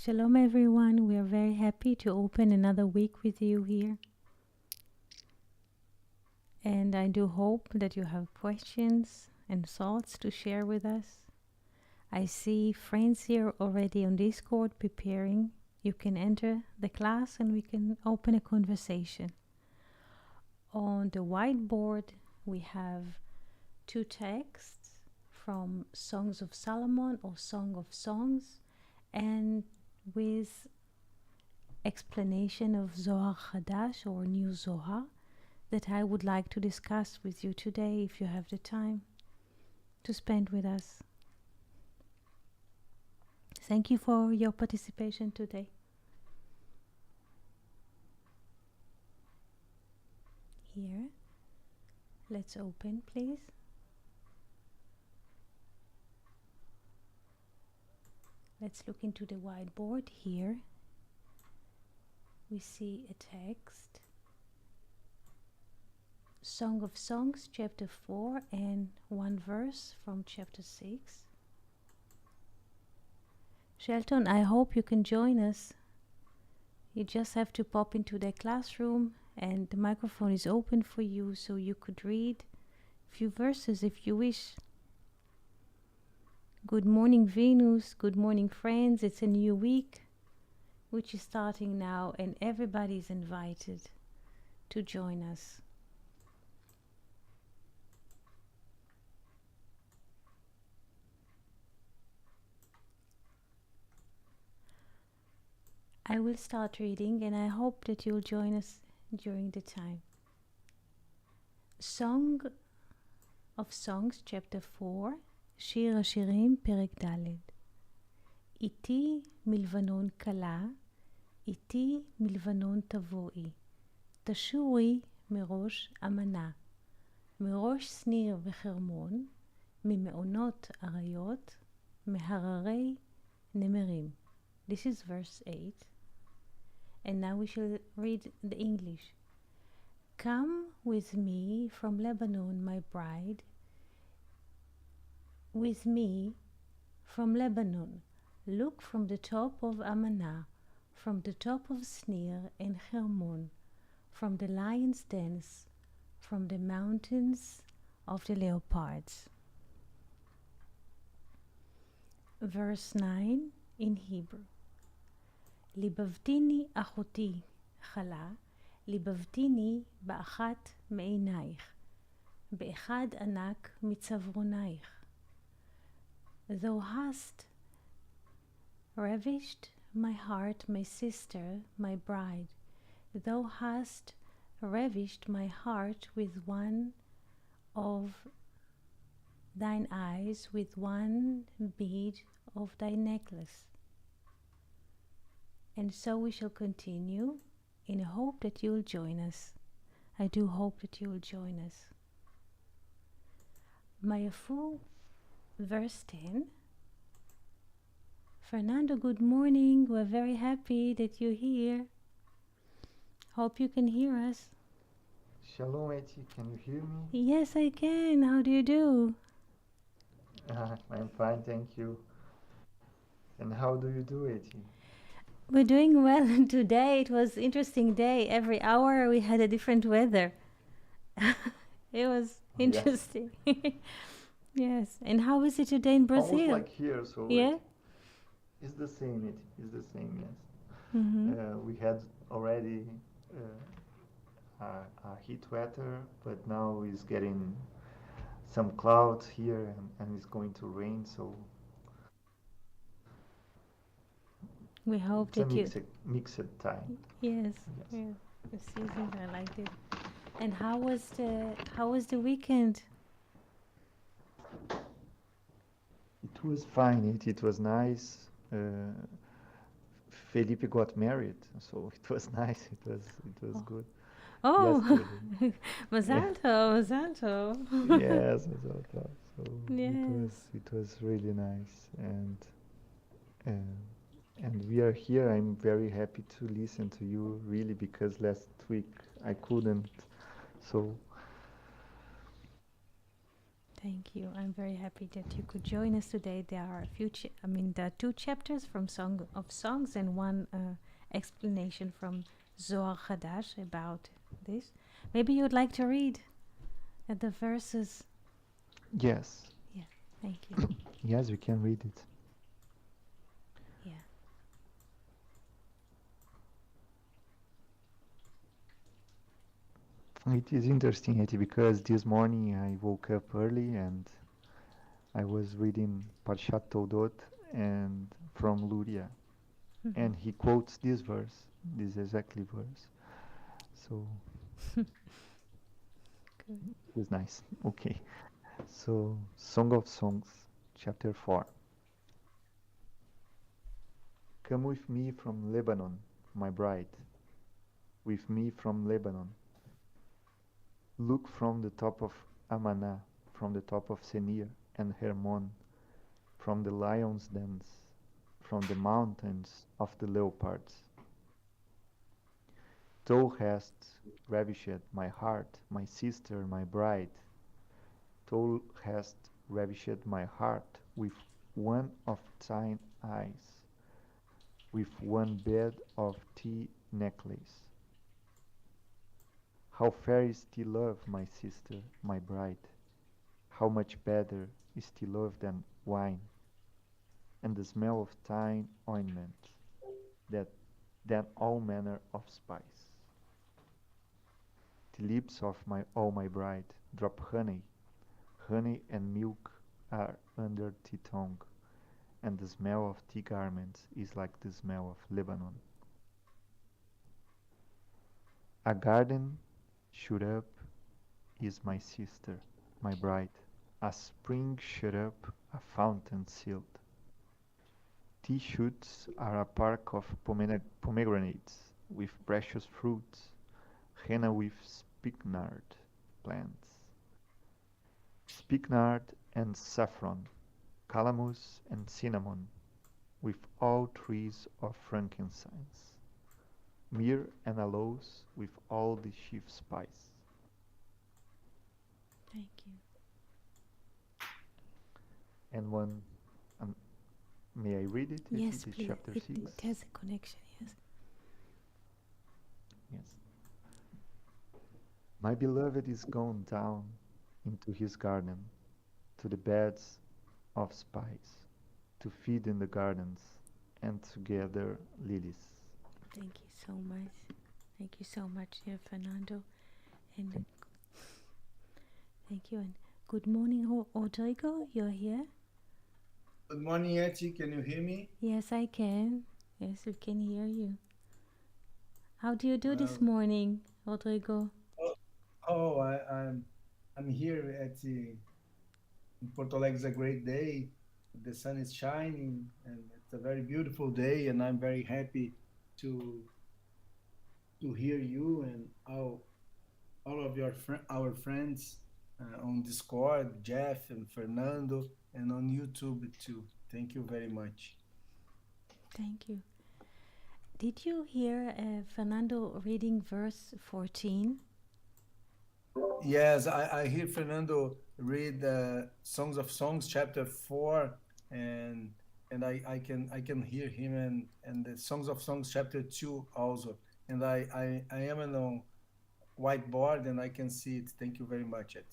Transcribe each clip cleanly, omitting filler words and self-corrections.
Shalom, everyone. We are very happy to open another week with you here. And I do hope that you have questions and thoughts to share with us. I see friends here already on Discord preparing. You can enter the class and we can open a conversation. On the whiteboard, we have two texts from Songs of Solomon or Song of Songs, and with explanation of Zohar Chadash or New Zohar that I would like to discuss with you today if you have the time to spend with us. Thank you for your participation today. Here, let's open, please. Let's look into the whiteboard here. We see a text. Song of Songs, chapter 4, and one verse from chapter 6. Shelton, I hope you can join us. You just have to pop into the classroom and the microphone is open for you so you could read a few verses if you wish. Good morning, Venus. Good morning, friends. It's a new week which is starting now and everybody is invited to join us. I will start reading and I hope that you'll join us during the time. Song of Songs, chapter 4, שיר השירים, פרק ד'. איתי מלבנון קלה, איתי מלבנון תבואי, תשורי מראש אמנה, מראש שניר וחרמון, ממעונות אריות, מהררי נמרים. This is verse 8. And now we shall read the English. Come with me from Lebanon, my bride, with me from Lebanon. Look from the top of Amana, from the top of Snir and Hermon, from the lion's dens, from the mountains of the leopards. Verse 9 in Hebrew. ליבבתיני אחותי חלה, ליבבתיני באחת מעינייך, באחד ענק מצווארייך. Thou hast ravished my heart, my sister, my bride. Thou hast ravished my heart with one of thine eyes, with one bead of thy necklace. And so we shall continue in hope that you will join us. I do hope that you will join us. Mayafu, verse 10. Fernando, good morning. We're very happy that you're here. Hope you can hear us. Shalom, Eti. Can you hear me? Yes, I can. How do you do? I'm fine, thank you. And how do you do, Eti? We're doing well. Today it was an interesting day. Every hour we had a different weather. It was interesting. Yes. And how is it today in Brazil? Almost like here, so yeah? It's the same, Eti. It's the same, yes. Mm-hmm. We had already a heat weather, but now it's getting some clouds here and it's going to rain, so We hope it's that a mixed time. Yes. Yeah. The seasons, I liked it. And how was the weekend? It was fine, it was nice. Felipe got married, so it was nice. It was good. Oh, Yesterday. Mazal tov, Mazal tov. Yes, so Yes. it was really nice, and we are here. I'm very happy to listen to you, really, because last week I couldn't. So Thank you. I'm very happy that you could join us today. There are a few, there are two chapters from Song of Songs and one explanation from Zohar Chadash about this. Maybe you'd like to read the verses. Yes. Yeah, thank you. Yes, we can read it. Yeah. It is interesting, Eti, because this morning I woke up early and I was reading Parshat Toldot and from Luria, and he quotes this verse, this exactly verse. So Good. it was nice. Okay. So Song of Songs, chapter 4. Come with me from Lebanon, my bride, with me from Lebanon. Look from the top of Amanah, from the top of Senir and Hermon, from the lion's dens, from the mountains of the leopards. Thou hast ravished my heart, my sister, my bride. Thou hast ravished my heart with one of thine eyes, with one bed of thy necklace. How fair is thy love, my sister, my bride! How much better is thy love than wine, and the smell of thine ointment that than all manner of spice. The lips of my bride drop honey, honey and milk are under thy tongue, and the smell of thy garments is like the smell of Lebanon. A garden shut up is my sister, my bride, a spring shut up, a fountain sealed. Tea shoots are a park of pomegranates with precious fruits, henna with spikenard plants, spikenard and saffron, calamus and cinnamon, with all trees of frankincense, myrrh and aloes with all the chief spice. Thank you. And one, um, may I read it? Yes, It is please. chapter It 6. has a connection, yes. Yes. My beloved is gone down into his garden, to the beds of spice, to feed in the gardens, and to gather lilies. Thank you so much. Thank you so much, dear Fernando. And thank you. And good morning, Rodrigo. You're here? Good morning, Eti. Can you hear me? Yes, I can. Yes, we can hear you. How do you do this Well, morning, Rodrigo? I'm here at in Porto Alegre. It's a great day. The sun is shining, and it's a very beautiful day. And I'm very happy to to hear you and all of our friends on Discord, Jeff and Fernando, and on YouTube too. Thank you very much. Thank you. Did you hear Fernando reading verse 14? Yes, I hear Fernando read Songs of Songs chapter 4, and I can hear him and the Songs of Songs chapter 2 also. And I am on a whiteboard and I can see it. Thank you very much, Eti.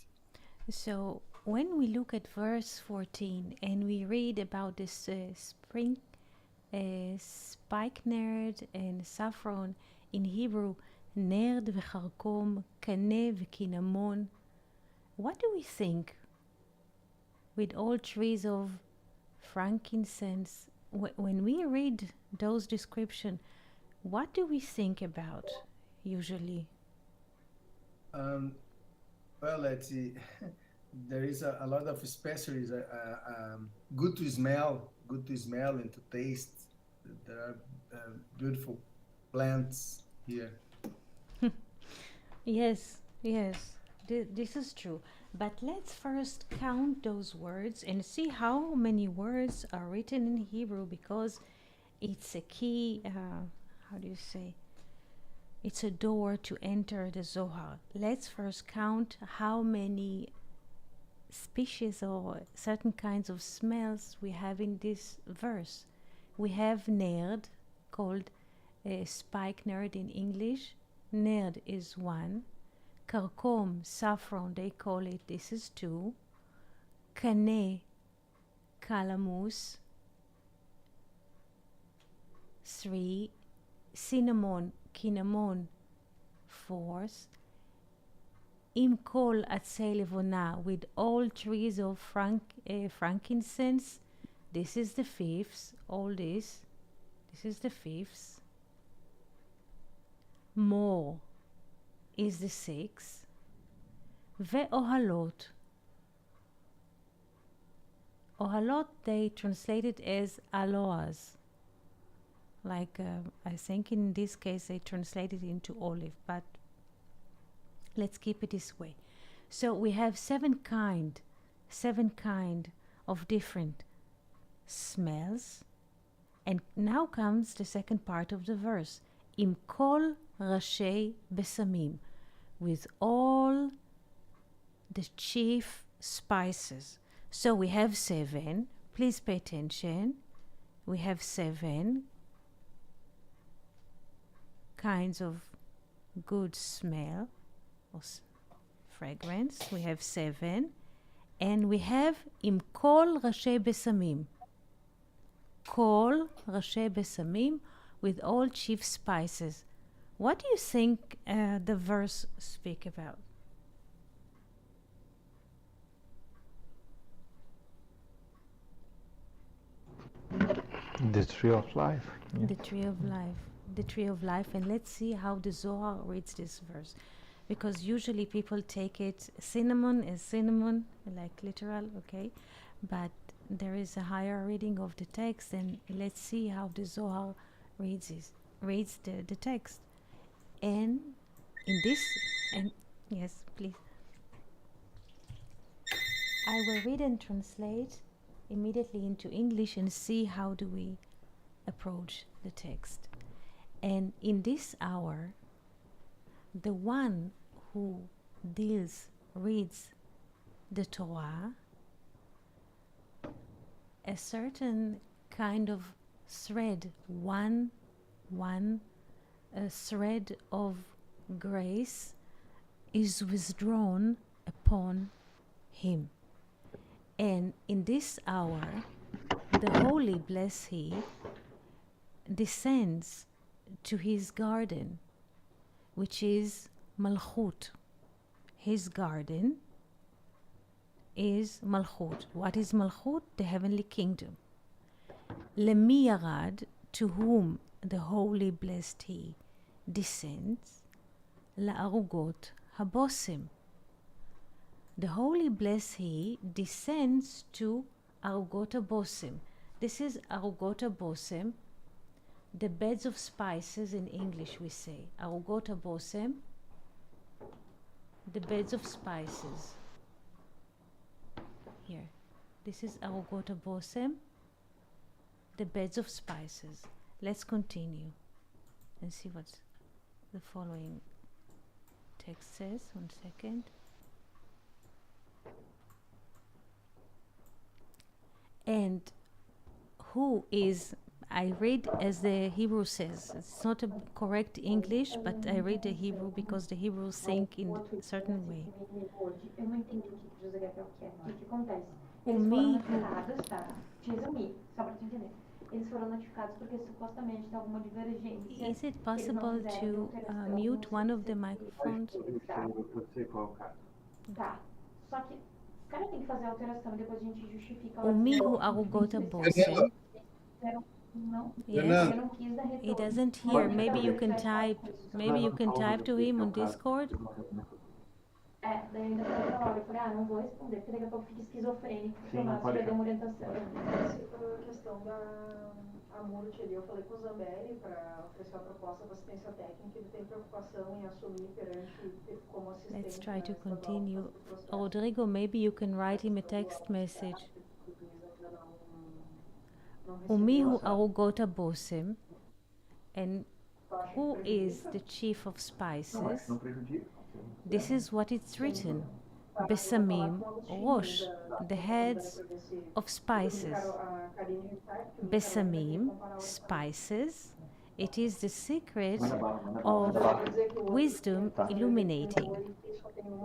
So, when we look at verse 14 and we read about this spring, spikenard and saffron in Hebrew, nerd v'charkom, kaneh v'kinamon, what do we think with all trees of frankincense? When we read those descriptions, what do we think about usually? Um, well, Eti, there is a lot of specialties, good to smell and to taste. There are beautiful plants here. Yes, yes, this is true. But let's first count those words and see how many words are written in Hebrew because it's a key, how do you say? It's a door to enter the Zohar. Let's first count how many species or certain kinds of smells we have in this verse. We have nerd, called spikenard in English. Nerd is one. Karkom, saffron, they call it, this is two. Cane, calamus, three. Cinnamon, cinnamon, fourth. Imkol atzei levona, with all trees of frankincense. This is the fifth. All this is the fifth. More is the sixth. Ve'ohalot. Ohalot, they translate it as aloas. Like, I think in this case they translate it into olive, but let's keep it this way. So we have seven kind of different smells. And now comes the second part of the verse. Im kol rashei besamim, with all the chief spices. So we have seven. Please pay attention. We have seven kinds of good smell or fragrance. We have seven. And we have im kol rashei besamim. Kol rashei besamim, with all chief spices. What do you think the verse speak about? The tree of life. Yeah. The tree of life. The tree of life. And let's see how the Zohar reads this verse. Because usually people take it cinnamon as cinnamon, like literal, okay? But there is a higher reading of the text, and let's see how the Zohar reads the text. And in this, and yes, please. I will read and translate immediately into English and see how do we approach the text. And in this hour, the one who reads the Torah, a certain kind of thread, one thread of grace is withdrawn upon him. And in this hour, the Holy, bless He, descends to his garden, which is Malchut. His garden is Malchut. What is Malchut? The heavenly kingdom. Lemi yarad, to whom the Holy, blessed He, descends. La'arugot habosim. The Holy, blessed He, descends to Arugot habosim. This is Arugot habosim, the beds of spices in English we say. Arugot habosim, the beds of spices. Here. This is Arugot habosim, the beds of spices. Let's continue and see what the following text says. 1 second. And who is, I read as the Hebrew says. It's not a correct English, but I read the Hebrew because the Hebrews think in a certain way. Is it possible to mute one of the microphones? Umihu Arugot habosim. Yes, he doesn't hear. Maybe you can type. Maybe you can type to him on Discord. Daí eu ainda falei pra Laura, eu falei, não vou responder, porque daqui a pouco fica esquizofrênico, porque o Márcio vai dar uma orientação. A questão da Amurti ali, eu falei com o Zambelli para oferecer a proposta de assistência técnica, ele tem preocupação em assumir perante como assistente. Let's try to continue. Rodrigo, maybe you can write him a text message. Umihu Arugot habosim, and who is the chief of spices? This is what it's written. Besamim Rosh, the heads of spices. Besamim, spices. It is the secret of wisdom illuminating,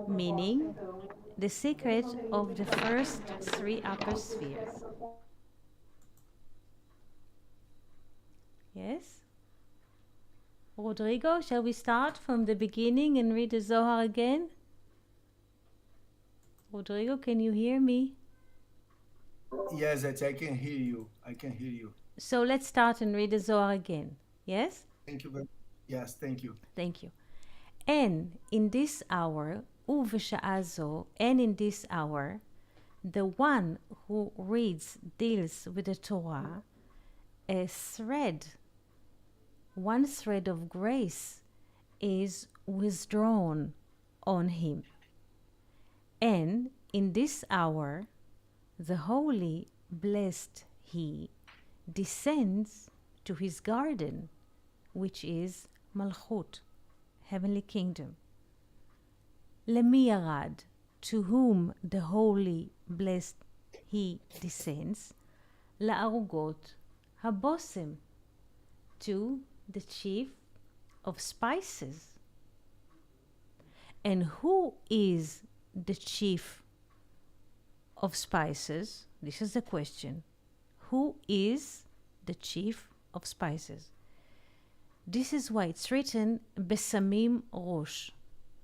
meaning the secret of the first three upper spheres. Yes? Rodrigo, shall we start from the beginning and read the Zohar again? Rodrigo, can you hear me? Yes, I can hear you. I can hear you. So let's start and read the Zohar again. Yes? Thank you. Yes, thank you. Thank you. And in this hour, ובשעה זו, and in this hour, the one who reads, deals with the Torah, a thread, one thread of grace is withdrawn on him. And in this hour, the holy, blessed he, descends to his garden, which is Malchut, heavenly kingdom. Lemי ירד, to whom the holy, blessed he descends, לערוגות הבושם, to the chief of spices. And who is the chief of spices? This is the question. Who is the chief of spices? This is why it's written besamim rosh.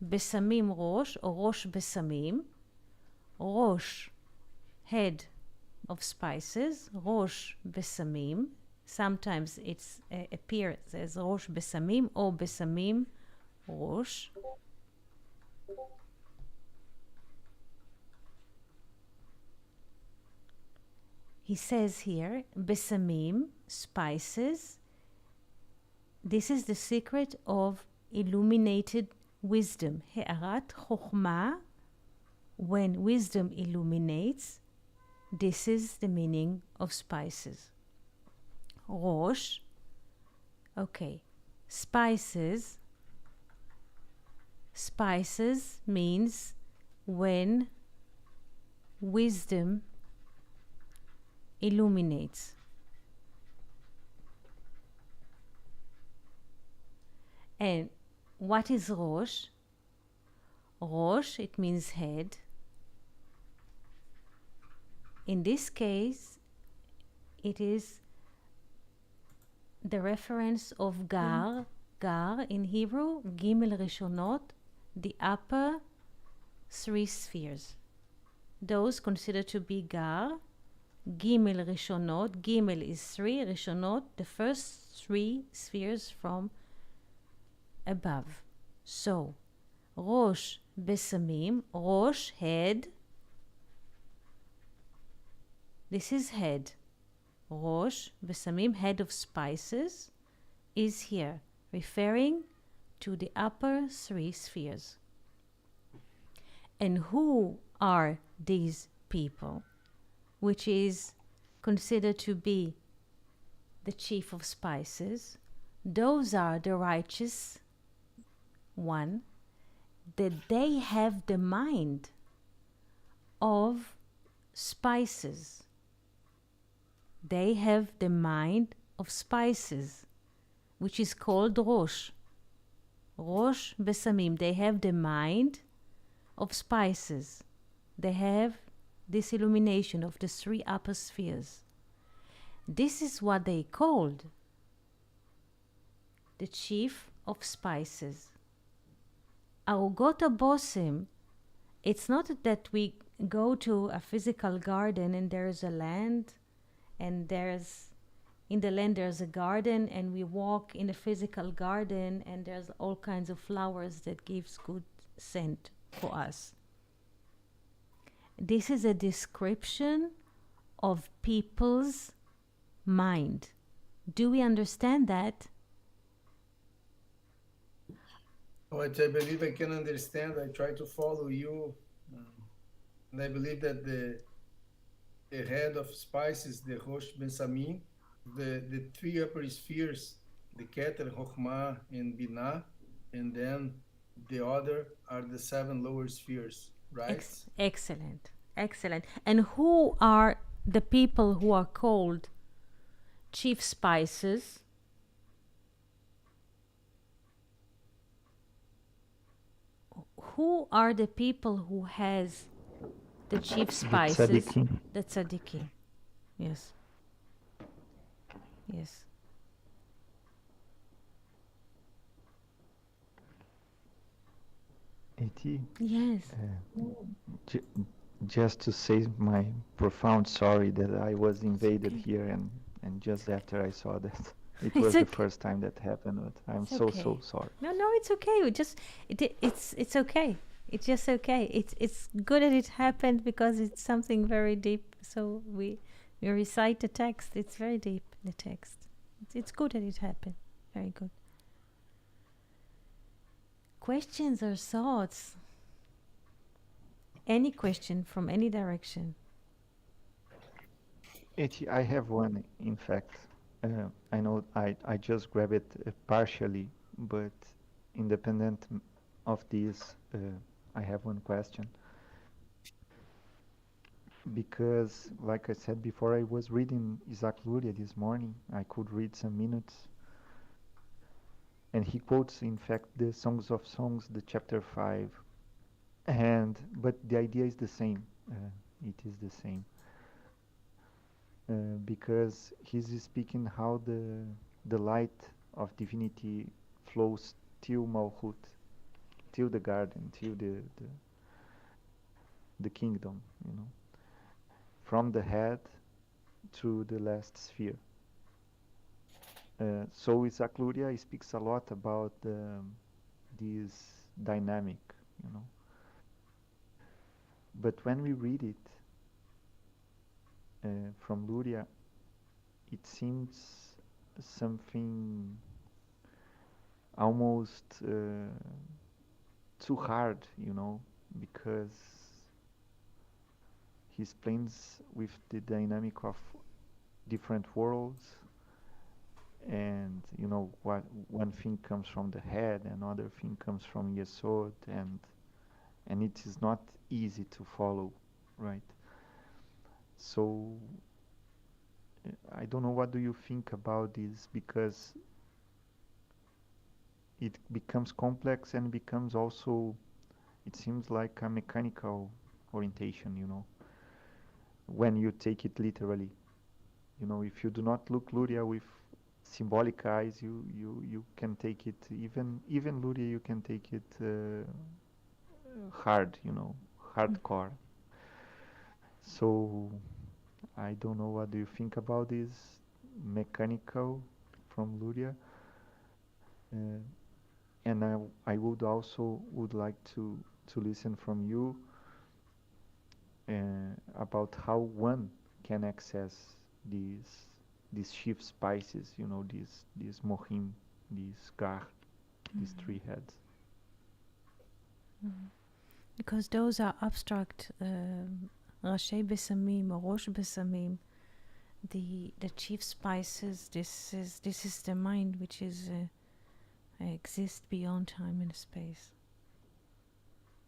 Besamim rosh, or rosh besamim. Rosh, head of spices. Rosh besamim. Sometimes it appears as rosh besamim or besamim rosh. He says here, besamim, spices. This is the secret of illuminated wisdom. He'arat chokhmah, when wisdom illuminates, this is the meaning of spices. Rosh, okay, spices. Spices means when wisdom illuminates. And what is Rosh? Rosh, it means head. In this case, it is the reference of Gar. Gar in Hebrew, Gimel Rishonot, the upper three spheres. Those considered to be Gar. Gimel Rishonot, Gimel is three, Rishonot, the first three spheres from above. So, Rosh Besamim, Rosh, head. This is head. Rosh Besamim, head of spices, is here, referring to the upper three spheres. And who are these people, which is considered to be the chief of spices? Those are the righteous one, that they have the mind of spices. They have the mind of spices, which is called Rosh. Rosh Besamim. They have the mind of spices. They have this illumination of the three upper spheres. This is what they called the chief of spices. Arugot HaBosem, it's not that we go to a physical garden and there's a land, and in the land there's a garden, and we walk in the physical garden and there's all kinds of flowers that gives good scent for us. This is a description of people's mind. Do we understand that? What I believe I can understand, I try to follow you. And I believe that the head of spices, the Rosh Besamim, the three upper spheres, the Keter, Chokhmah, and Binah, and then the other are the seven lower spheres. right? Excellent. Excellent. And who are the people who are called chief spices? Who are the people who has the chief spices? tzaddikim. The tzaddikim. Yes. Yes. Eti, Yes. j- just to say my profound sorry that I was invaded okay. here, and just after I saw that, it It's was the okay. first time that happened. But I'm It's so okay. sorry. No, it's okay. It's okay. It's just okay. It's good that it happened because it's something very deep. So we recite the text. It's very deep, the text. It's good that it happened. Very good. Questions or thoughts? Any question from any direction? Eti, I have one, in fact. I know I just grabbed it partially, but independent of this, I have one question. Because, like I said before, I was reading Isaac Luria this morning. I could read some minutes. And he quotes, in fact, the Songs of Songs, the chapter 5. But the idea is the same. It is the same. Because he's speaking how the light of divinity flows till Malchut, till the garden, till the kingdom, from the head to the last sphere. So Isaac Luria speaks a lot about this dynamic, you know. But when we read it from Luria, it seems something almost too hard, because he explains with the dynamic of different worlds, and what one thing comes from the head, another thing comes from Yesod, and it is not easy to follow, right? So I don't know, what do you think about this, because it becomes complex and becomes also, it seems like a mechanical orientation, when you take it literally. If you do not look Luria with symbolic eyes, you can take it, even Luria, you can take it hard, hardcore. So I don't know, what do you think about this mechanical from Luria? And I would also like to listen from you about how one can access these shief spices, these mohim, these gar, these three heads. Because those are abstract Rashi Besamim or Rosh Besamim, the chief spices. This is the mind which is exists beyond time and space.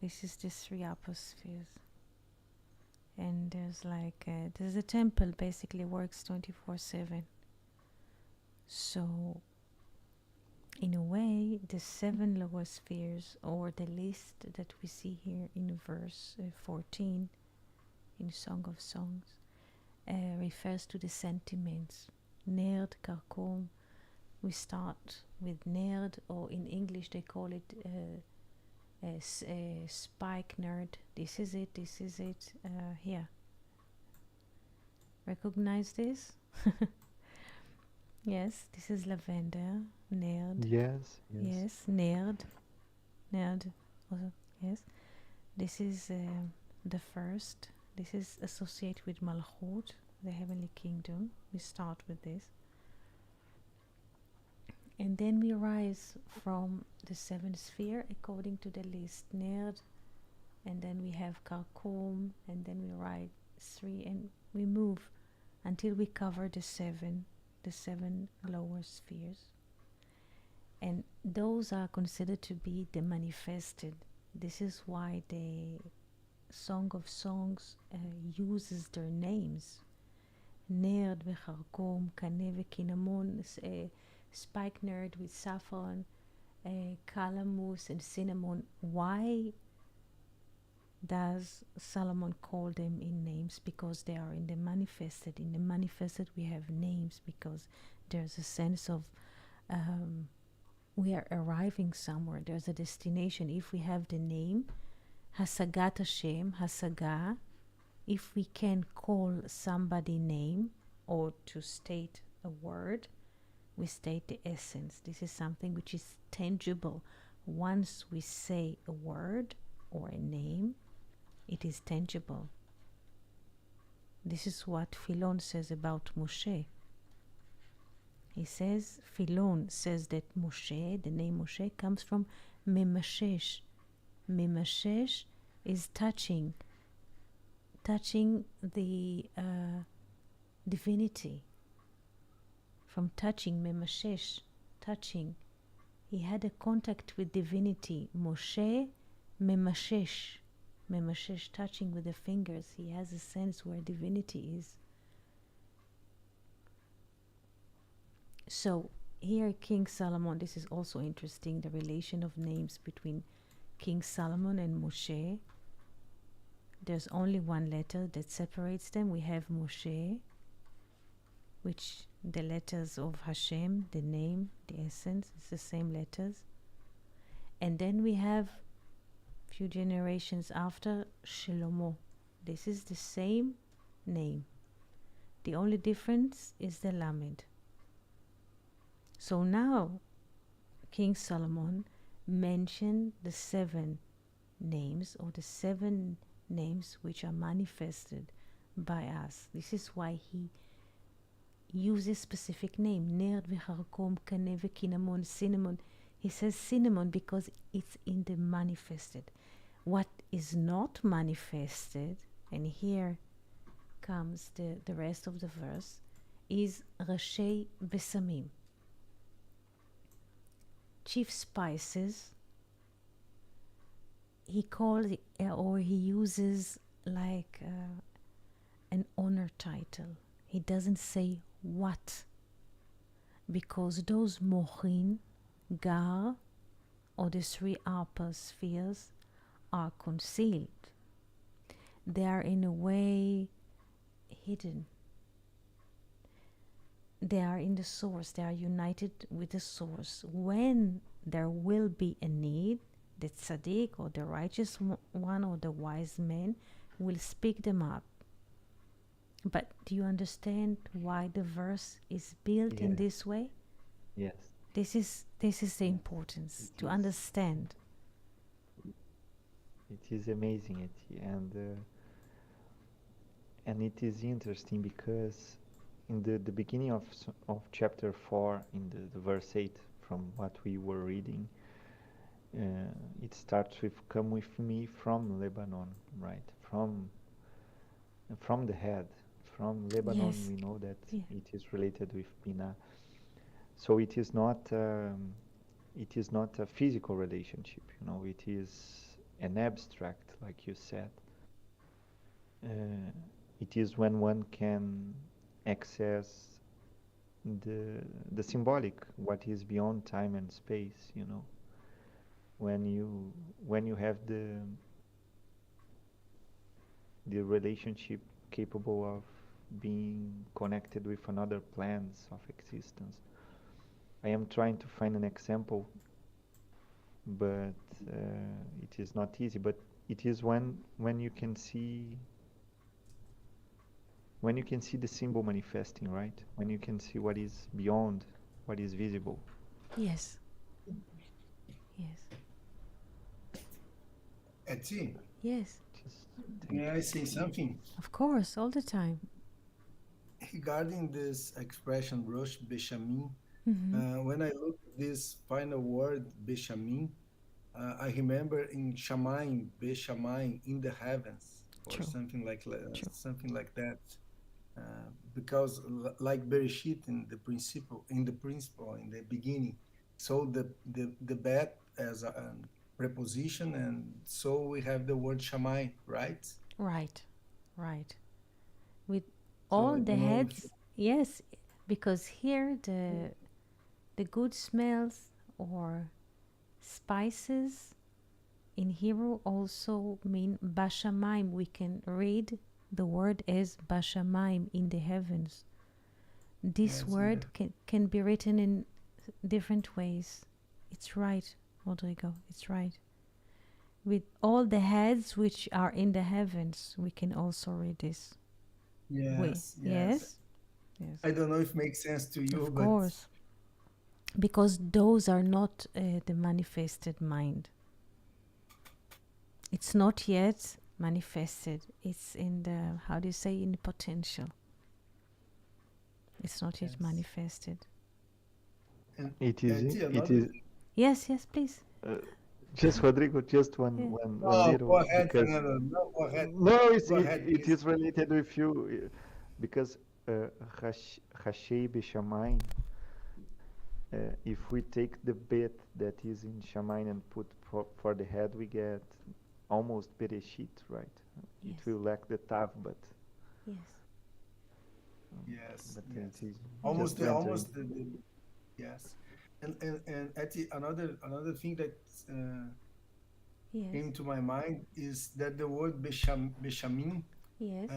This is the three atmospheres, and there's a temple basically works 24/7. So in a way, the 7 lower spheres, or the list that we see here in verse 14 in Song of Songs, refers to the sentiments. Nerd, Karkom. We start with nerd, or in English they call it spike nerd. This is it. Here. Recognize this? Yes, this is lavender. Nerd. Yes, nerd. Also, yes. This is the first. This is associated with Malchut, the heavenly kingdom. We start with this. And then we rise from the 7th sphere according to the list. Nerd. And then we have Karkum. And then we rise 3. And we move until we cover the 7 lower spheres. And those are considered to be the manifested. This is why Song of Songs uses their names. Nerd וחרקום, קנה וקינמון, spikenard with saffron, calamus and cinnamon. Why does Solomon call them in names? Because they are in the manifested. In the manifested we have names because there's a sense of we are arriving somewhere. There's a destination. If we have the name, Hasagat Hashem, Hasaga, if we can call somebody name or to state a word, we state the essence. This is something which is tangible. Once we say a word or a name, it is tangible. This is what Philon says about Moshe. He says, Philon says that Moshe, the name Moshe, comes from Memashesh. Memashesh is touching the divinity. From touching, Memashesh, touching. He had a contact with divinity. Moshe, Memashesh. Memashesh, touching with the fingers. He has a sense where divinity is. So here King Solomon, this is also interesting, the relation of names between King Solomon and Moshe. There's only one letter that separates them. We have Moshe, which the letters of Hashem, the name, the essence, it's the same letters. And then we have few generations after Shlomo. This is the same name. The only difference is the Lamed. So now King Solomon mentioned the 7 names, or the 7 names which are manifested by us. This is why he uses specific name. Nerd v'charkom, kane v'kinamon, cinnamon. He says cinnamon because it's in the manifested. What is not manifested, and here comes the rest of the verse, is rashei besamim. Chief spices, he calls it, or he uses like an honor title. He doesn't say what, because those mochin, gar, or the 3 upper spheres are concealed. They are in a way hidden. They are in the source. They are united with the source. When there will be a need, the tzaddik or the righteous one or the wise man will speak them up. But do you understand why the verse is built in this way? Yes. This is the importance to understand. It is amazing, and it is interesting because in the beginning of chapter 4, in the verse 8, from what we were reading, it starts with "Come with me from Lebanon," right? From the head, from Lebanon. Yes. We know that it is related with Binah. So it is not a physical relationship. It is an abstract, like you said. It is when one can access the symbolic, what is beyond time and space. When you have the relationship capable of being connected with another plans of existence. I am trying to find an example, but it is not easy. But it is when you can see the symbol manifesting, right? When you can see what is beyond what is visible. Yes. Yes. Etsy, Yes. may I say something? Of course, all the time. Regarding this expression, Rosh Beshamim, Mm-hmm. when I look at this final word, Beshamim, I remember in Shamayim, Beshamayim, in the heavens, or True. something like True. something like that. Because like Bereshit in the principle, in the beginning, so the bat as preposition, and so we have the word Shammai, right? Right, right. With So all I the don't know if heads, yes, because here the good smells or spices in Hebrew also mean Bashamayim. We can read the word as Bashamayim, in the heavens. This yes, word can be written in different ways. It's right, Rodrigo, it's right. With all the heads which are in the heavens, we can also read this. yes, Yes, yes. I don't know if it makes sense to you, Of but course. Because those are not the manifested mind. It's not yet manifested. It's in the, how do you say, in the potential. It's not yet yes. manifested. And It is. Eti, It another is. thing. Yes, yes, please. Just Rodrigo, just Yeah. one No, little, go ahead, because Fernando. No, go ahead. no, Go ahead, it please. is related with you, because Hashei B'Shamayim, if we take the bit that is in Shamayim and put for the head, we get almost Bereshit, right? Yes. It will lack the Tav, but Yes. Yes, but yes. it is Almost just to enter yes. And Eti, another thing that Yes. came to my mind is that the word Beshamim, Yes.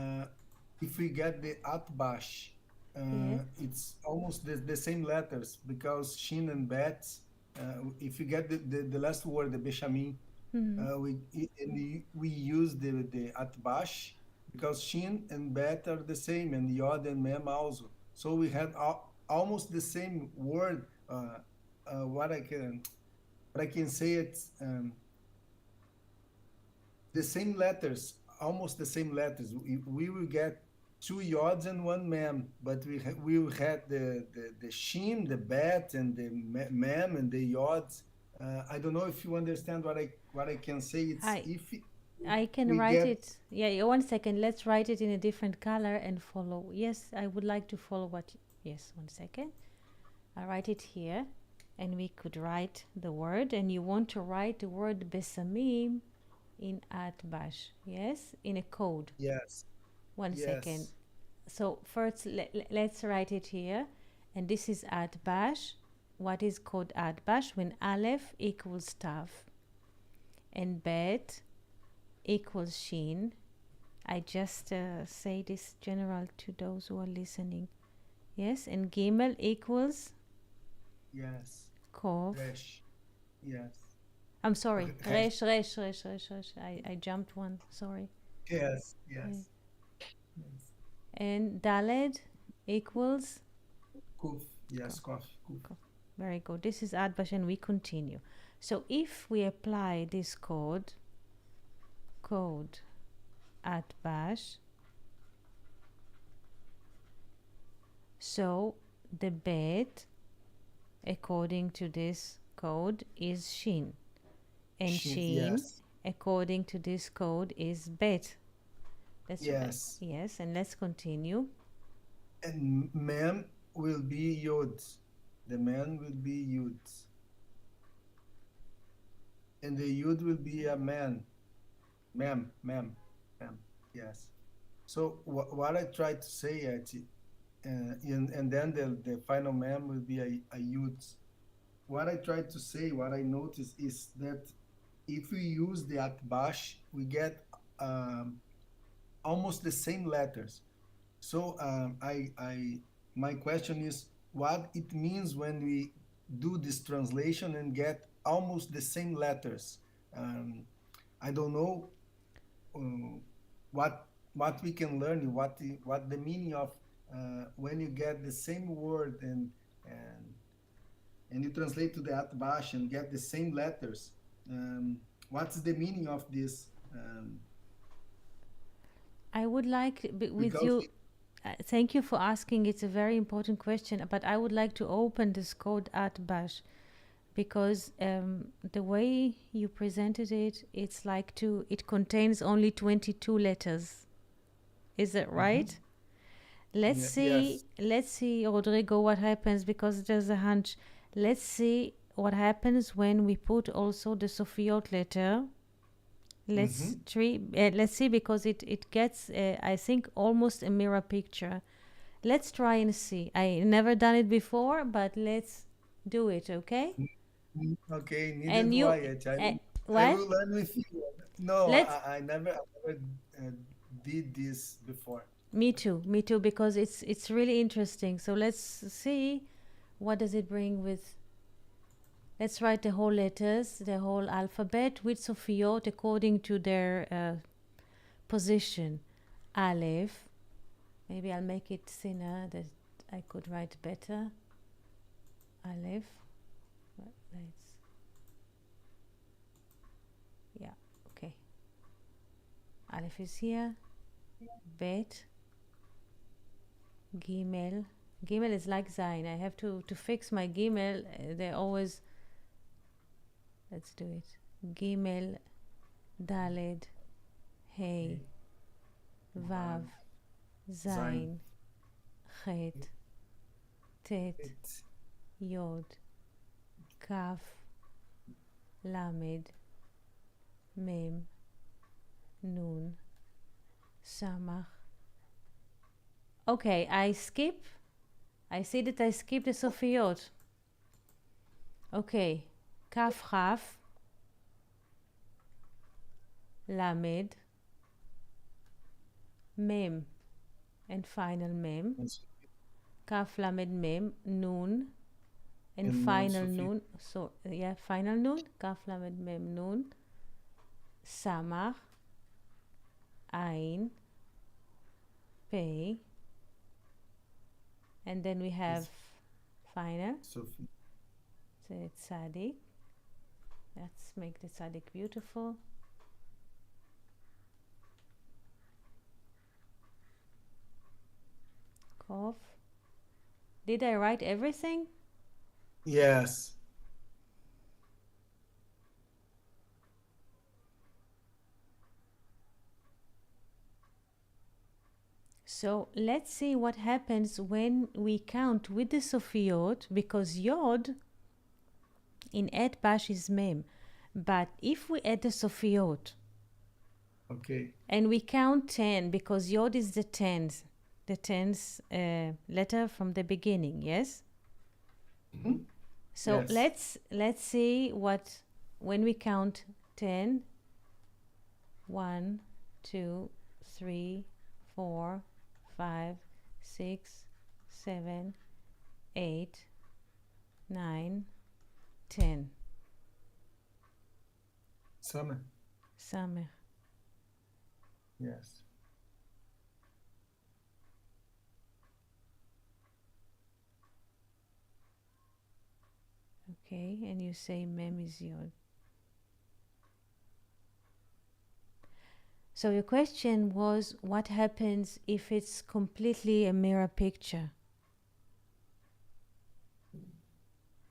if we get the Atbash, Yes. it's almost the same letters, because Shin and Bet, if you get the last word, the Beshamim, we use the Atbash, because Shin and Bet are the same, and Yod and Mem also. So we had almost the same word. What I can say, it's the same letters, almost the same letters. We will get two yods and one mem, but we will have the shin, the bet, and the mem and the yods. I don't know if you understand what I can say. It's I can we write get- it. Yeah, 1 second. Let's write it in a different color and follow. Yes, I would like to follow what. Yes, 1 second. I write it here, and we could write the word. And you want to write the word besamim in Atbash. Yes, in a code. Yes. 1 Yes. second. So first, let's write it here. And this is Atbash. What is called Atbash? When Aleph equals Tav and Bet equals Shin. I just say this general to those who are listening. Yes, and Gimel equals Yes. Kov. Resh. Yes. I'm sorry. Okay. Resh. I jumped one. Sorry. Yes. Yes. And Daled equals Kuf. Yes. Kuf. Very good. This is Atbash, and we continue. So if we apply this code Atbash, so the Bet, according to this code, is Shin. And Shin, yes. according to this code, is Bet. That's Yes. right. Yes, and let's continue. And mem will be yod. The mem will be yud. And the yud will be a man. Mem. Yes. So what I try to say, and then the final mem will be a yud. What I try to say, what I notice is that if we use the atbash, we get almost the same letters. So my question is what it means when we do this translation and get almost the same letters. I don't know what we can learn, what the meaning of when you get the same word and you translate to the Atbash and get the same letters. What's the meaning of this? I would like, with you, thank you for asking. It's a very important question, but I would like to open this code Atbash, because the way you presented it, it's like it contains only 22 letters. Is that right? Let's see, Rodrigo, what happens, because there's a hunch. Let's see what happens when we put also the Sophiot letter. Let's see, because it gets, I think, almost a mirror picture. Let's try and see. I never done it before, but let's do it, okay? Okay, neither And do you, I yet. I what? will learn with you. No, Let's. I never did this before. Me too, because it's really interesting. So let's see, what does it bring with. Let's write the whole letters, the whole alphabet with Sophiot according to their position. Aleph. Maybe I'll make it thinner that I could write better. Aleph. Let's. Yeah. Okay. Aleph is here. Bet. Gimel. Gimel is like Zain. I have to fix my Gimel. They always. Let's do it. Gimel, Daled, Hey, Vav, Zain, Chet, Tet, Yod, Kaf, Lamed, Mem, Nun, Samach. Okay, I skip. I see that I skip the Sophiot. Okay. Kaf Chaf, Lamed, Mem, and final Mem. Kaf Lamed Mem, Nun, and final Nun. So yeah, final Nun. Kaf Lamed Mem Nun. Samach, Ain, Pei, and then we have final. Tzadik. Let's make the tzaddik beautiful. Kof. Did I write everything? Yes. So let's see what happens when we count with the Sophiot, because Yod in Et Bash is Mem. But if we add the Sophiot, okay, and we count 10, because Yod is the 10th letter from the beginning, yes? So yes. Let's see what, when we count 10, 1, 2, 3, 4, 5, 6, 7, 8, 9, 10. Summer. Yes. Okay, and you say Mem is Yod. So your question was, what happens if it's completely a mirror picture?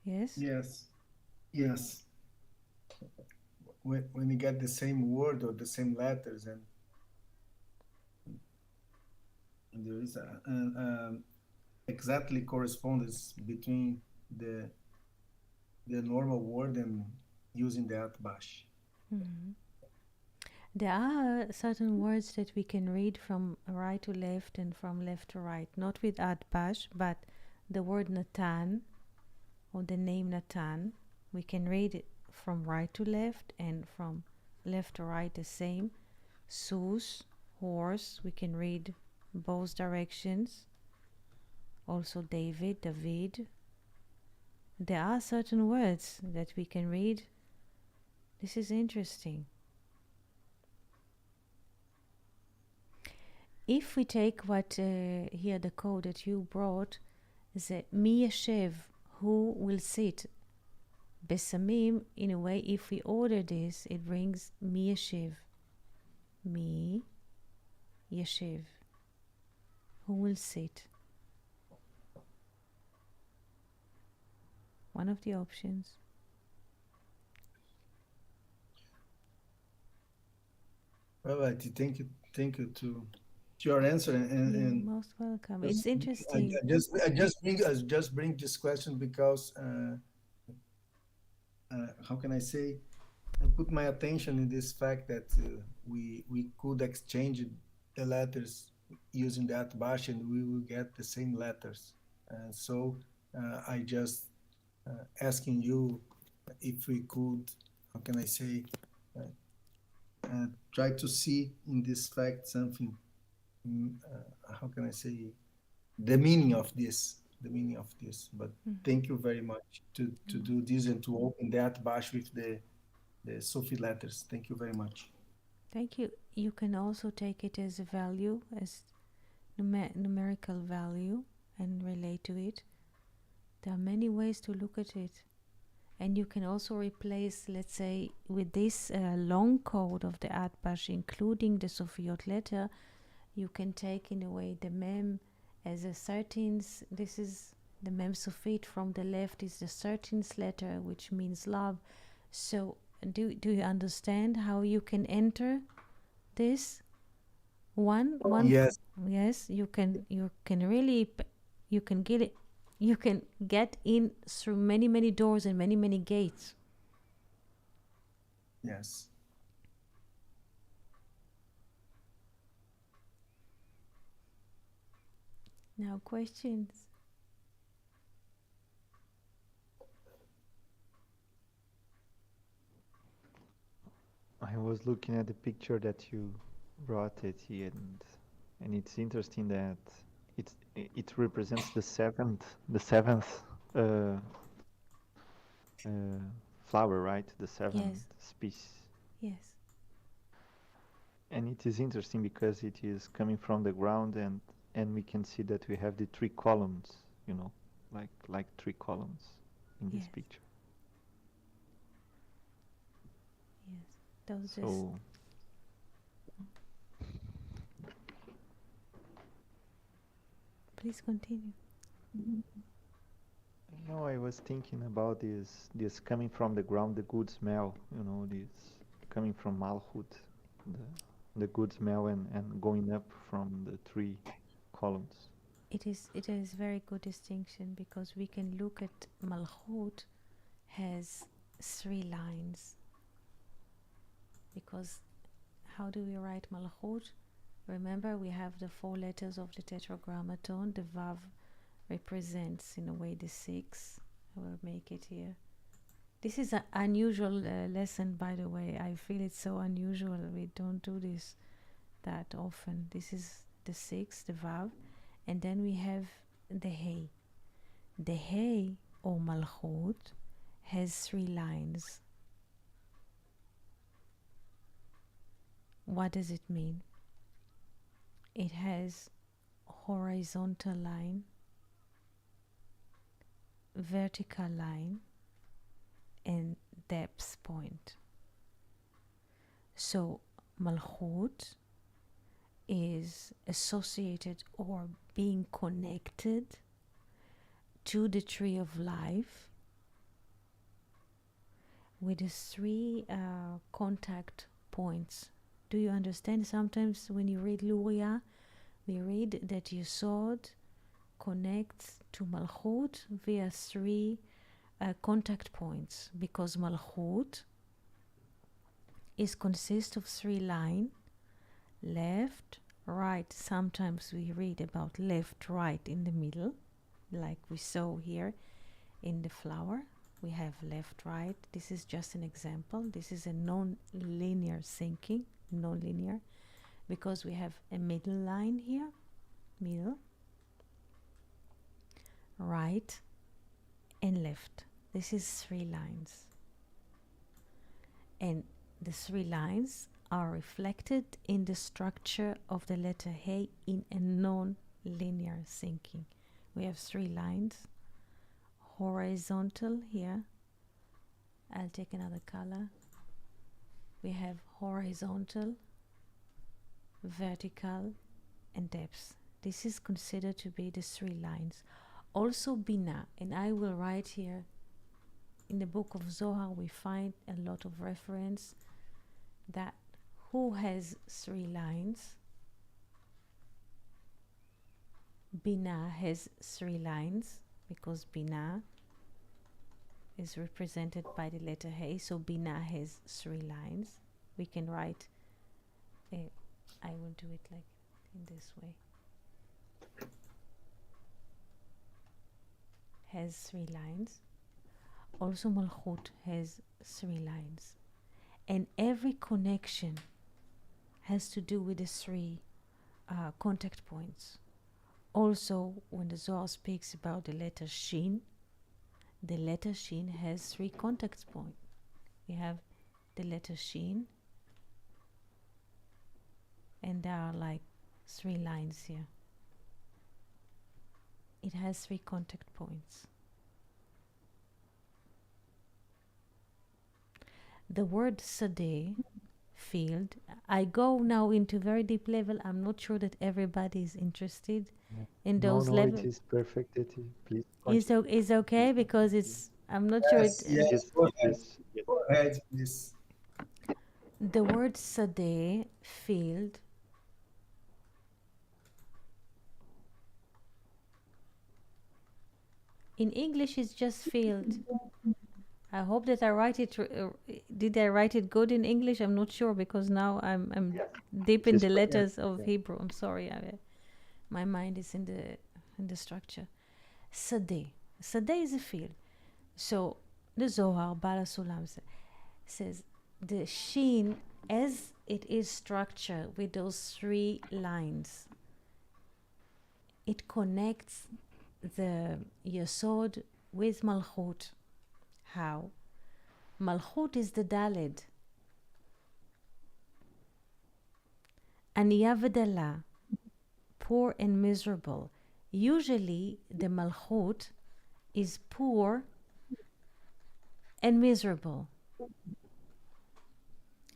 Yes? Yes. When you get the same word or the same letters, and there is exactly correspondence between the normal word and using the atbash. Mm-hmm. There are certain words that we can read from right to left and from left to right, not with atbash, but the word Natan or the name Natan, we can read it from right to left and from left to right the same. Sus, horse, we can read both directions. Also David. There are certain words that we can read. This is interesting. If we take what here the code that you brought, the mi yeshev, who will sit, besamim, in a way, if we order this, it brings mi yeshev, who will sit. One of the options. All right, thank you to your answer, and most welcome. It's interesting. I just bring this question because how can I say, I put my attention in this fact that we could exchange the letters using the atbash and we will get the same letters. So I just asking you if we could, how can I say, uh, try to see in this fact something, how can I say, the meaning of this, the meaning of this. But thank you very much to do this and to open that bash with the Sufi letters. Thank you very much. Thank you. You can also take it as a value, as numerical value, and relate to it. There are many ways to look at it. And you can also replace, let's say, with this long code of the Atbash, including the Sophiot letter, you can take in a way the Mem as a 13th. This is the Mem Sophit from the left is the 13th letter, which means love. So do you understand how you can enter this? One yes, you can really, you can get it, you can get in through many doors and many gates. Yes. Now questions. I was looking at the picture that you brought it here, and it's interesting that it represents the seventh uh, flower, right? The seventh species. Yes. And it is interesting because it is coming from the ground, and we can see that we have the 3 columns, you know, like 3 columns in this picture. Yes. So please continue. no, I was thinking about this coming from the ground, the good smell, you know, this coming from Malchut, the good smell, and going up from the 3 columns. It is very good distinction, because we can look at Malchut has 3 lines. Because how do we write Malchut? Remember, we have the 4 letters of the tetragrammaton. The Vav represents in a way the 6. I will make it here. This is an unusual lesson, by the way. I feel it's so unusual. We don't do this that often. This is the 6, the Vav, and then we have the Hey. The Hey, or Malchut, has 3 lines. What does it mean? It has horizontal line, vertical line, and depth point. So Malchut is associated or being connected to the tree of life with the 3 contact points. Do you understand? Sometimes when you read Luria, we read that Yesod connects to Malchut via 3 contact points, because Malchut consists of 3 lines, left, right. Sometimes we read about left, right in the middle, like we saw here in the flower. We have left, right. This is just an example. This is a non-linear thinking, non-linear, because we have a middle line here, middle, right, and left. This is 3 lines. And the 3 lines are reflected in the structure of the letter Hey in a non-linear thinking. We have 3 lines, horizontal here. I'll take another color. We have horizontal, vertical, and depth. This is considered to be the 3 lines. Also Bina, and I will write here, in the book of Zohar we find a lot of reference that who has 3 lines? Bina has 3 lines, because Bina is represented by the letter Hey. So Binah has 3 lines. We can write, I will do it like in this way. Has 3 lines. Also Malchut has 3 lines. And every connection has to do with the 3 contact points. Also, when the Zohar speaks about the letter Shin, the letter Shin has 3 contact points. We have the letter Shin, and there are like 3 lines here. It has 3 contact points. The word Sadeh, field, I go now into very deep level. I'm not sure that everybody is interested in those levels. It is perfect, Eti. Please It's okay because it's, I'm not sure it. Yes, go ahead. Go ahead, please. The word Sadeh, field, in English is just field. I hope that I write it. Did I write it good in English? I'm not sure because now I'm deep in the letters of Hebrew. I'm sorry. My mind is in the structure. Sadeh. Sadeh is a field. So the Zohar, Bala Sulam says the Shin, as it is structured with those 3 lines, it connects the Yesod with Malchut. How? Malchut is the Daled. Aniyah v'dala, poor and miserable. Usually the Malchut is poor and miserable.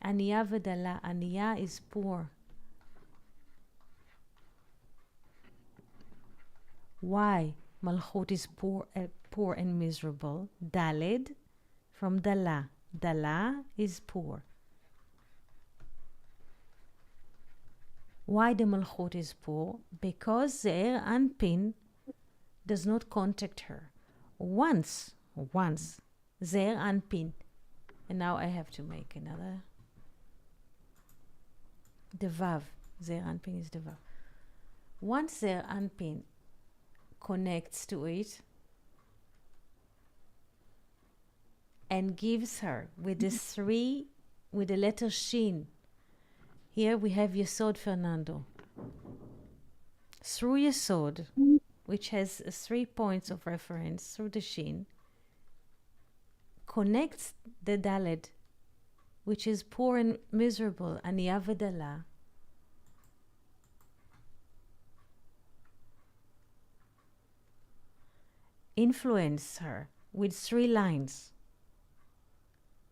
Aniyah v'dala, Aniyah is poor. Why Malchut is poor and miserable? Daled from Dala. Dala is poor. Why the Malchut is poor? Because Ze'er Anpin does not contact her. Once, Ze'er Anpin, and now I have to make another. The Vav, Ze'er Anpin is the Vav. Once Ze'er Anpin connects to it and gives her with the letter Shin. Here we have Yesod Fernando. Through Yesod, which has 3 points of reference through the Shin, connects the Daled, which is poor and miserable, Aniyah v'dala, influence her with 3 lines.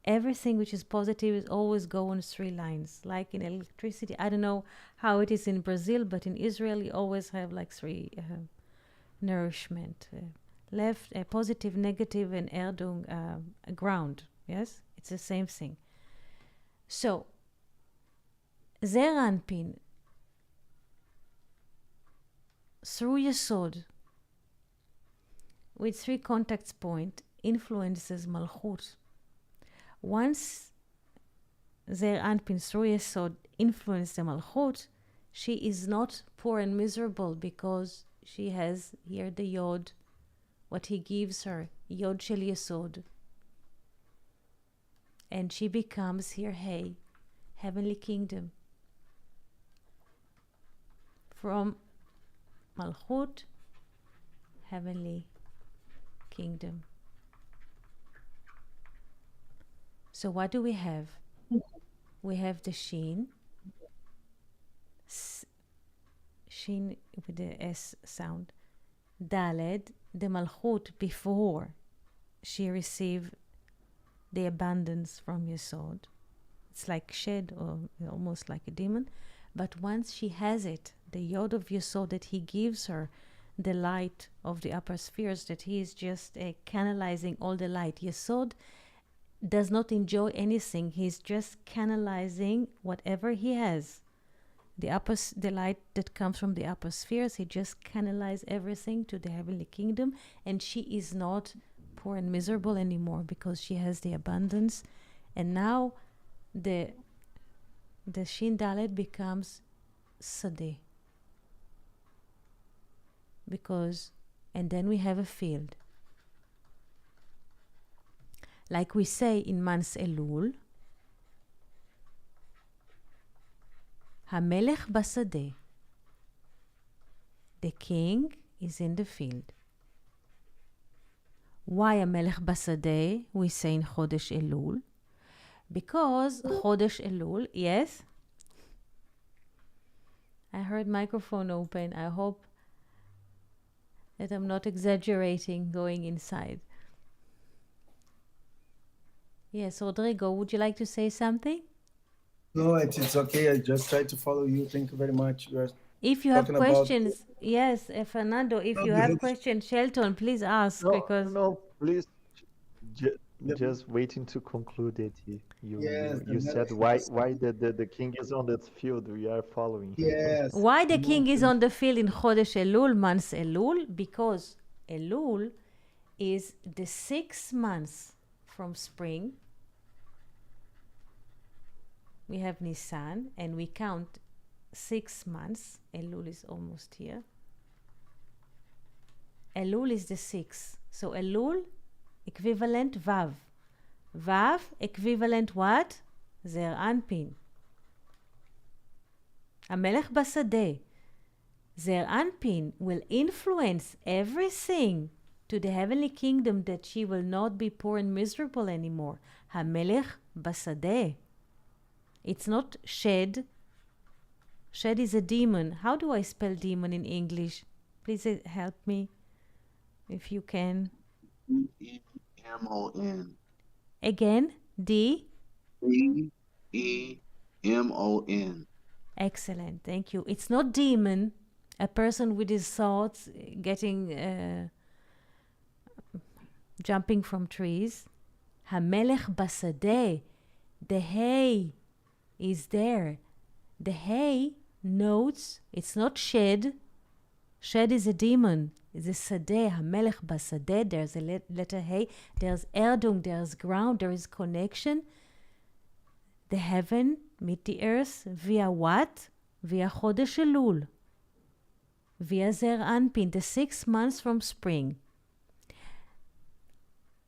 Everything which is positive is always go on 3 lines. Like in electricity, I don't know how it is in Brazil, but in Israel you always have like 3 nourishment. Left, positive, negative, and erdung, ground. Yes? It's the same thing. So, Ze'er Anpin, through Yesod, with 3 contacts point, influences Malchut. Once Ze'er Anpin through Yesod influences the Malchut, she is not poor and miserable because she has here the Yod, what he gives her, Yod Shel Yesod. And she becomes here Hey, heavenly kingdom. From Malchut, heavenly kingdom. So what do we have? We have the Shin, Shin with the S sound, Daled, the Malchut before she received the abundance from Yesod. It's like shed or almost like a demon. But once she has it, the Yod of Yesod that he gives her, the light of the upper spheres, that he is just canalizing all the light. Yesod does not enjoy anything. He's just canalizing whatever he has. The light that comes from the upper spheres, he just canalizes everything to the heavenly kingdom, and she is not poor and miserable anymore because she has the abundance. And now the Shin Dalet becomes Sadeh. Because, and then we have a field. Like we say in Mans Elul, Hamelech Basadeh. The king is in the field. Why Hamelech Basadeh? We say in Chodesh Elul. Because Chodesh Elul, yes? I heard microphone open. I hope that I'm not exaggerating going inside. Yes, Rodrigo, would you like to say something? No, it's okay. I just try to follow you. Thank you very much. You are If you have talking about questions, yes, Fernando, if you have questions, Shelton, please ask because No, please. Ju- the, just waiting to conclude it. yes, the You said Melech why the king is on that field. We are following. yes. why the No, king is on the field in Chodesh Elul, Mans Elul? Because Elul is the 6 months from spring. We have Nisan and we count 6 months. Elul is almost here. Elul is the 6th. So Elul equivalent Vav. Vav equivalent what? Zer Anpin. Hamelech Basadeh. Zer Anpin will influence everything to the heavenly kingdom that she will not be poor and miserable anymore. Hamelech Basadeh. It's not Shed. Shed is a demon. How do I spell demon in English? Please help me if you can. D-E-M-O-N. Again, D. D-E-M-O-N. Excellent, thank you. It's not demon, a person with his thoughts getting, jumping from trees. Hamelech Basadeh, the hay is there. The hay notes, it's not Shed. Shed is a demon. It's a Sadeh, Hamelech Basadeh. There's a letter Hey. There's Erdung, there's ground, there is connection. The heaven meet the earth via what? Via Chodesh Elul. Via Zer Anpin, the 6 months from spring.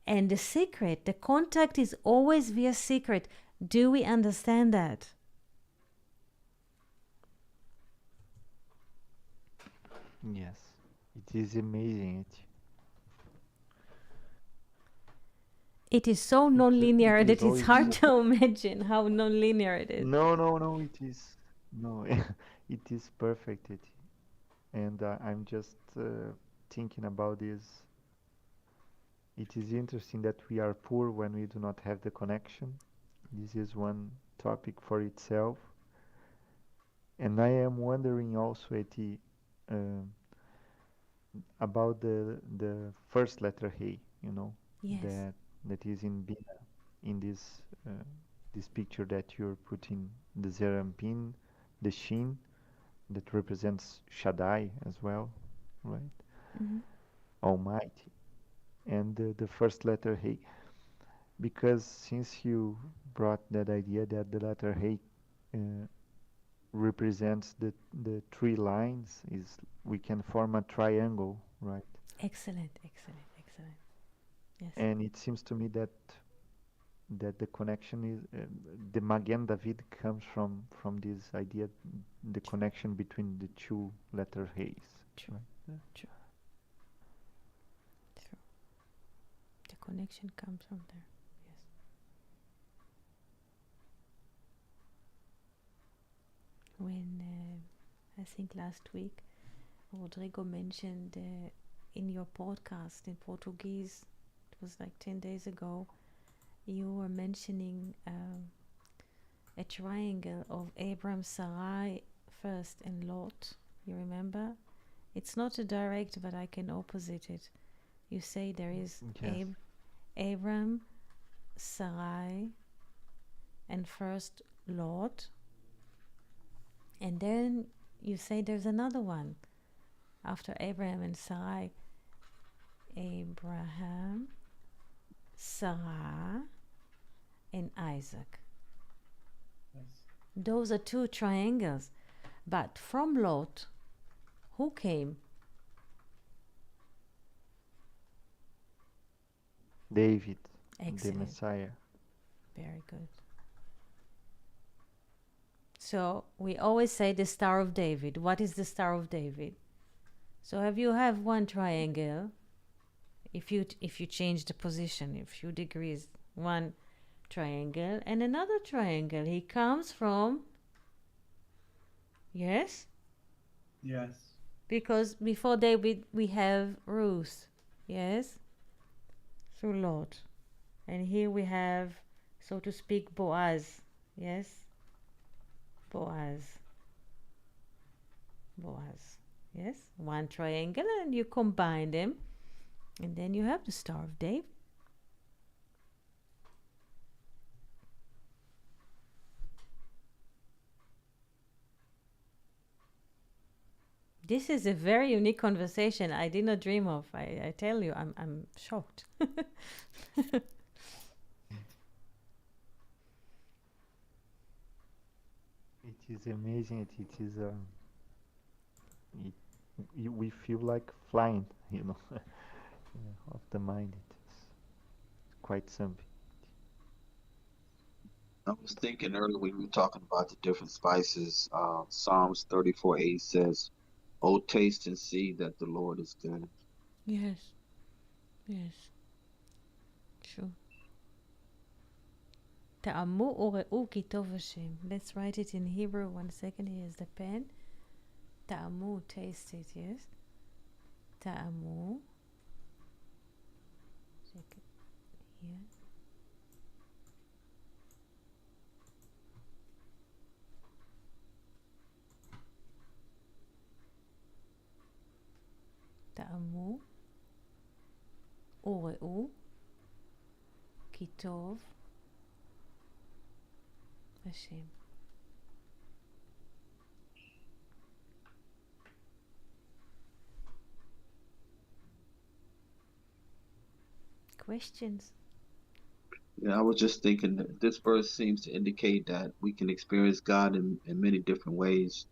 And the secret, the contact is always via secret. Do we understand that? Yes, it is amazing. It is so non-linear that it's always hard to imagine how non-linear it is. No, it is no, it is perfect. And I'm just thinking about this. It is interesting that we are poor when we do not have the connection. This is one topic for itself. And I am wondering also, Eti, about the first letter Hey, Yes. that is in Bina, in this picture that you're putting the Zerampin, the Shin, that represents Shaddai as well, right? Mm-hmm. Almighty. And the first letter Hey, because since you brought that idea that the letter Hey represents the 3 lines, we can form a triangle, right? Excellent. Yes. And it seems to me that the connection is the Magen David comes from this idea, the connection between the 2 letter Heys. True. Right? True. The connection comes from there. Yes. When I think last week Rodrigo mentioned in your podcast in Portuguese, it was like 10 days ago, you were mentioning a triangle of Abraham, Sarai first and Lot. You remember? It's not a direct, but I can opposite it. You say there is Yes. Abraham, Sarai, and first Lot. And then you say there's another one after Abraham and Sarai. Abraham, Sarah, and Isaac. Yes. Those are two triangles. But from Lot, who came? David, the Excellent. Messiah. Very good. So we always say the Star of David. What is the Star of David? So if you have one triangle, if you change the position a few degrees, one triangle and another triangle, he comes from, yes? Yes. Because before David we have Ruth, yes? Through Lot. And here we have, so to speak, Boaz, yes? Boaz, yes? One triangle and you combine them and then you have the Star of David. This is a very unique conversation I did not dream of. I tell you, I'm shocked. It is amazing. It is we feel like flying, of the mind. It's quite something. I was thinking earlier when we were talking about the different spices. Psalms 34:8 says, "Oh, taste and see that the Lord is good." Yes, true. Ta'amu ure'u ki tov Hashem. Let's write it in Hebrew. 1 second. Here's the pen. Ta'amu, taste it. Yes. Ta'amu. Check it here. Ta'amu ure'u ki tov Hashem. Questions? Yeah, I was just thinking that this verse seems to indicate that we can experience God in many different ways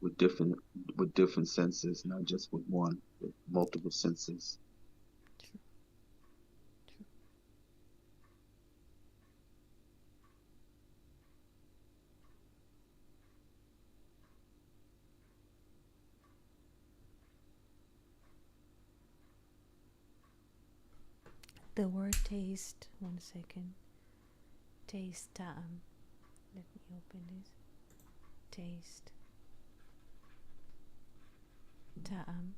with different senses, not just with one, with multiple senses. The word taste. 1 second. Taste, ta'am. Let me open this. Taste. Ta'am.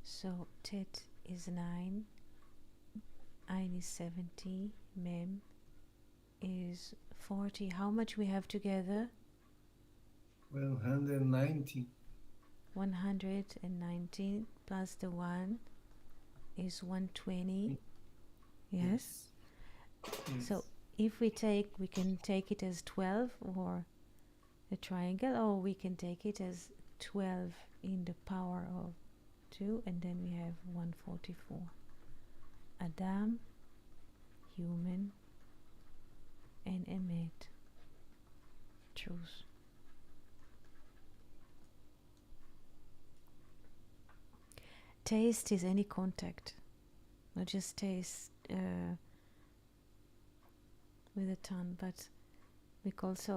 So tet is 9. Ein is 70. Mem is 40. How much we have together? 190. 119 plus the 1 is 120. Yes. So if we can take it as 12 or a triangle, or we can take it as 12 in the power of 2, and then we have 144. Adam, human, and emet, truth. Taste is any contact, not just taste with the tongue, but because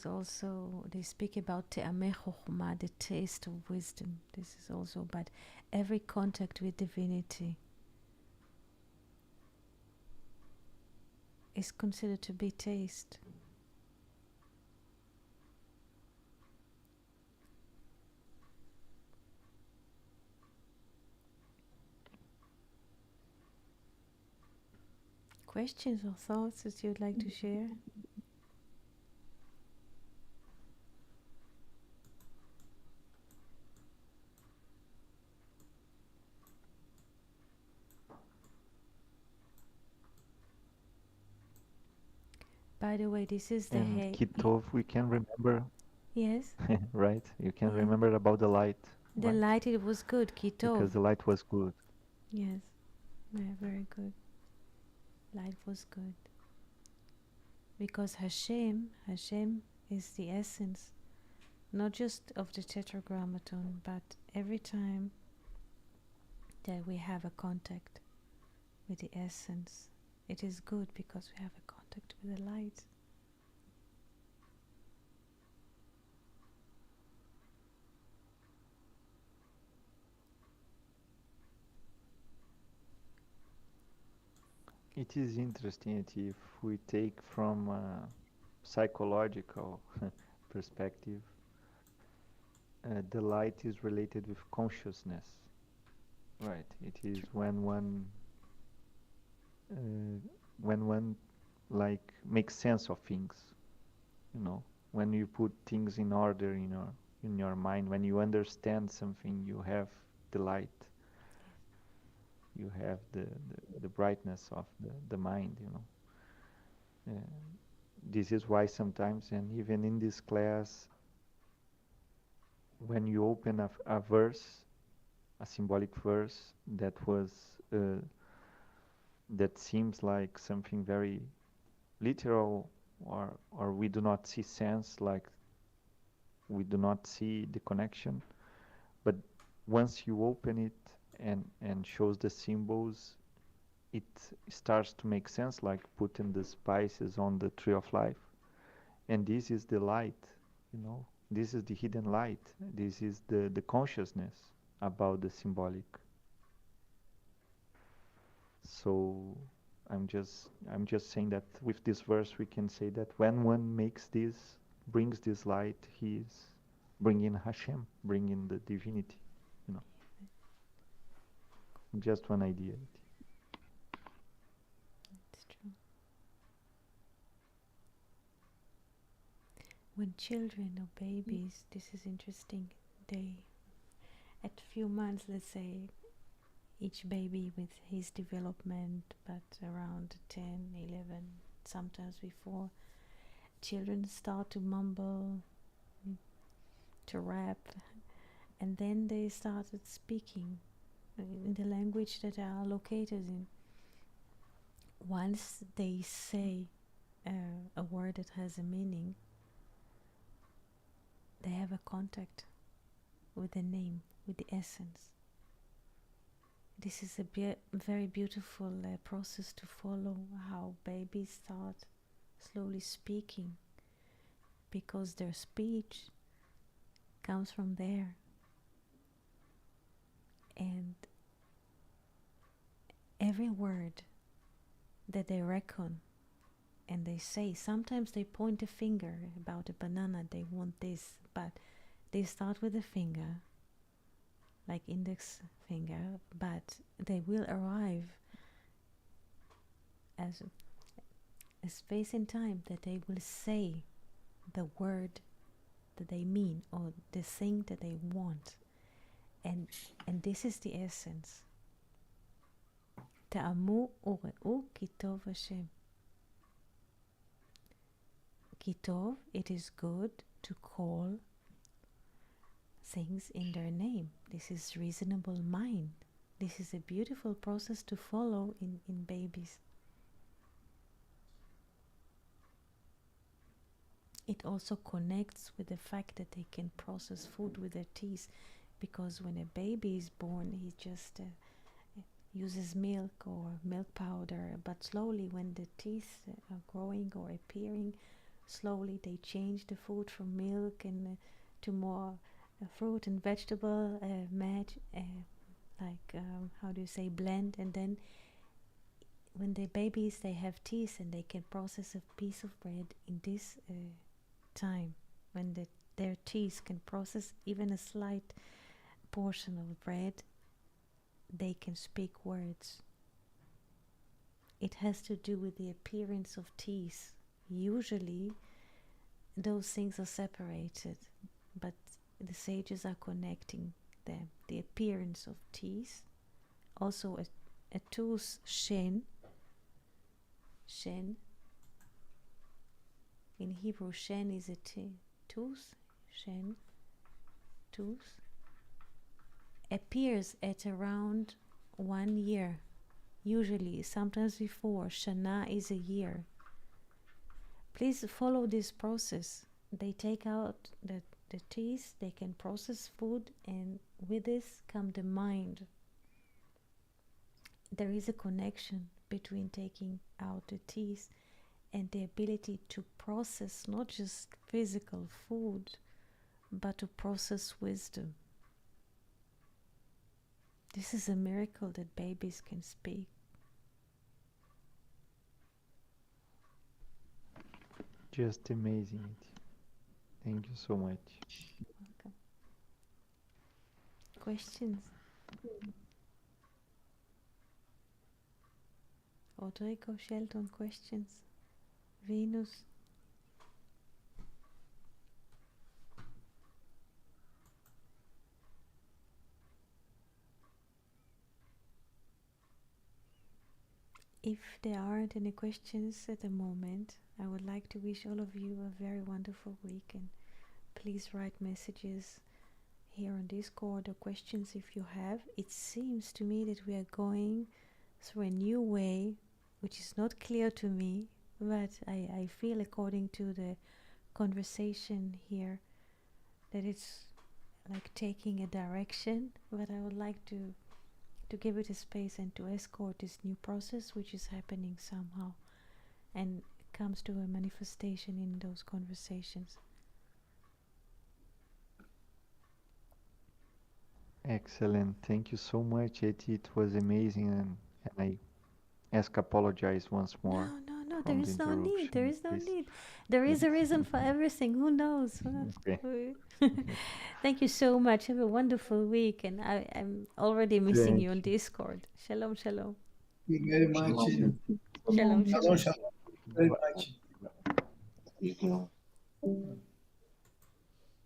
also they speak about te'ameh chokhmah, the taste of wisdom. This is also, but every contact with divinity is considered to be taste. Questions or thoughts that you'd like to share? By the way, this is the And Kitov, we can remember, Yes, right? You can Yeah. remember about the light. the right? light, it was good, Because Kitov. the light was good. Yes, Yeah, very good. Light was good. Because Hashem is the essence, not just of the tetragrammaton, but every time that we have a contact with the essence, it is good because we have a contact with the light. It is interesting that if we take from a psychological perspective, the light is related with consciousness, right? It is when one like makes sense of things, you know, when you put things in order in your mind, when you understand something, you have the light, you have the brightness of the mind, you know. This is why sometimes, and even in this class, when you open a verse, a symbolic verse that seems like something very literal, or we do not see sense, like we do not see the connection, but once you open it and shows the symbols, it starts to make sense, like putting the spices on the tree of life. And this is the light, you know, this is the hidden light, this is the consciousness about the symbolic. So I'm just saying that with this verse we can say that when one brings this light, he is bringing Hashem, bringing the divinity, you know. Just one idea. It's true. When children or babies, this is interesting, they, at few months, let's say, each baby with his development, but around 10, 11, sometimes before, children start to mumble, to rap, and then they started speaking in the language that they are located in. Once they say a word that has a meaning, they have a contact with the name, with the essence. This is a very beautiful process to follow, how babies start slowly speaking, because their speech comes from there. And every word that they reckon and they say, sometimes they point a finger about a banana, they want this, but they start with a finger, like index finger, but they will arrive as a space in time that they will say the word that they mean or the thing that they want, and this is the essence. Ta'amu ure'u kitov Hashem. Kitov, it is good to call things in their name. This is reasonable mind. This is a beautiful process to follow in babies. It also connects with the fact that they can process food with their teeth, because when a baby is born, he just uses milk or milk powder, but slowly when the teeth are growing or appearing, slowly they change the food from milk and to more fruit and vegetable blend, and then when the babies, they have teeth and they can process a piece of bread in this time, when their teeth can process even a slight portion of bread, they can speak words. It has to do with the appearance of teeth. Usually those things are separated, but the sages are connecting them. The appearance of teeth, also a tooth, shen. In Hebrew, shen is a tooth. Shen, tooth, appears at around 1 year usually, sometimes before. Shana is a year. Please follow this process. They take out the teeth, they can process food, and with this come the mind. There is a connection between taking out the teeth and the ability to process not just physical food, but to process wisdom. This is a miracle that babies can speak. Just amazing. Thank you so much. Welcome. Questions? Rodrigo, Sheldon, questions? Venus? If there aren't any questions at the moment, I would like to wish all of you a very wonderful week, and please write messages here on Discord or questions if you have. It seems to me that we are going through a new way, which is not clear to me, but I feel according to the conversation here that it's like taking a direction, but I would like to give it a space and to escort this new process which is happening somehow and comes to a manifestation in those conversations. Excellent. Thank you so much, Eti. It was amazing, and I apologize once more. No, there from the is no need. There interruption, is no please. need. There is a reason for everything. Who knows? Okay. Thank you so much. Have a wonderful week. And I'm already missing Thank you on you. Discord. Shalom, shalom. Thank you very much. Shalom. Shalom, Shalom, shalom. shalom. Very much. You know.